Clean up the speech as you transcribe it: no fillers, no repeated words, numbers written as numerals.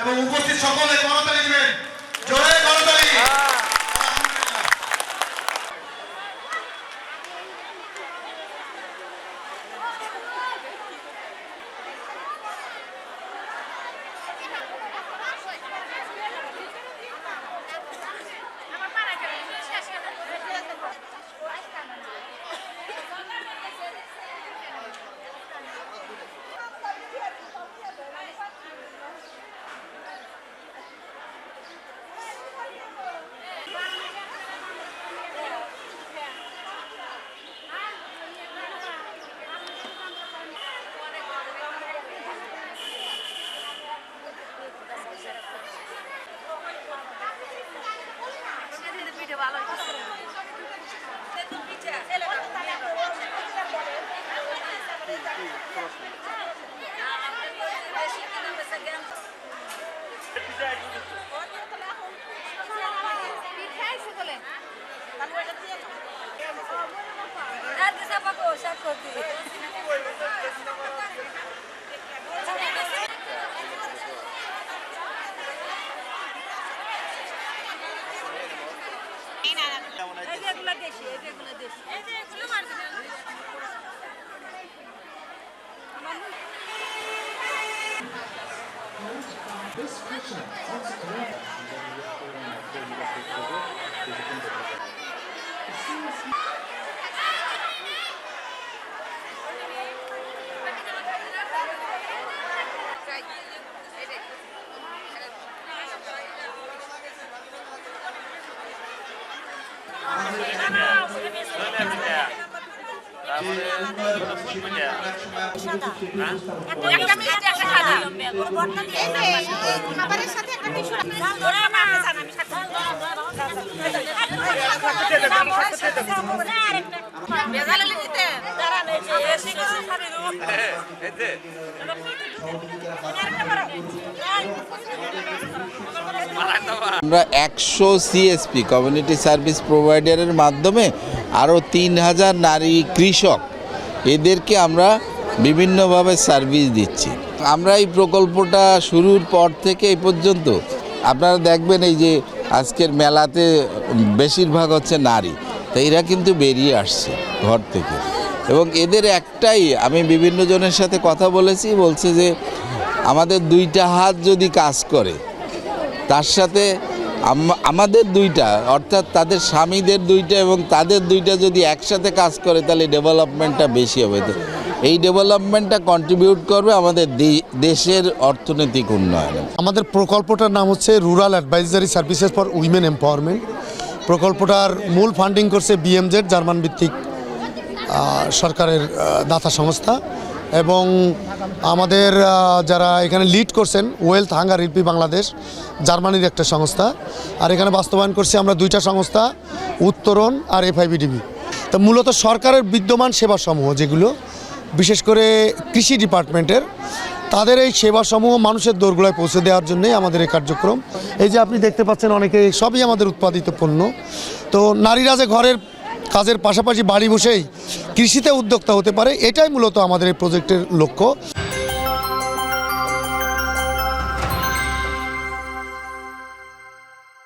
এবং উপস্থিত সকলে করতালি দিবেন, জোরে করতালি। আমরা 100 সিএসপি কমিউনিটি সার্ভিস প্রোভাইডারের মাধ্যমে আরও 3000 নারী কৃষক এদেরকে আমরা বিভিন্নভাবে সার্ভিস দিচ্ছি। আমরা এই প্রকল্পটা শুরুর পর থেকে এই পর্যন্ত আপনারা দেখবেন এই যে আজকের মেলাতে বেশিরভাগ হচ্ছে নারী, তো এরা কিন্তু বেরিয়ে আসছে ঘর থেকে এবং এদের একটাই, আমি বিভিন্ন জনের সাথে কথা বলছে যে আমাদের দুইটা হাত যদি কাজ করে তার সাথে আমাদের দুইটা অর্থাৎ তাদের স্বামীদের দুইটা এবং তাদের দুইটা যদি একসাথে কাজ করে তাহলে ডেভেলপমেন্টটা বেশি হবে। তো এই ডেভেলপমেন্টটা কন্ট্রিবিউট করবে আমাদের দেশের অর্থনৈতিক উন্নয়নে। আমাদের প্রকল্পটার নাম হচ্ছে rural advisory services for women empowerment. প্রকল্পটার মূল ফান্ডিং করছে বিএমজেড, জার্মান ভিত্তিক সরকারের দাতা সংস্থা, এবং আমাদের যারা এখানে লিড করছেন ওয়েলথ হাঙ্গার হেল্প বাংলাদেশ, জার্মানির একটা সংস্থা, আর এখানে বাস্তবায়ন করছি আমরা দুইটা সংস্থা, উত্তরণ আর এফআইবিডিবি। তো মূলত সরকারের বিদ্যমান সেবাসমূহ যেগুলো বিশেষ করে কৃষি ডিপার্টমেন্টের, তাদের এই সেবাসমূহ মানুষের দোরগোড়ায় পৌঁছে দেওয়ার জন্যই আমাদের এই কার্যক্রম। এই যে আপনি দেখতে পাচ্ছেন অনেকে সবই আমাদের উৎপাদিত পণ্য। তো নারীরা যে ঘরের কাজের পাশাপাশি বাড়ি বসেই কৃষিতে উদ্যোক্তা হতে পারে, এটাই মূলত আমাদের এই প্রজেক্টের লক্ষ্য।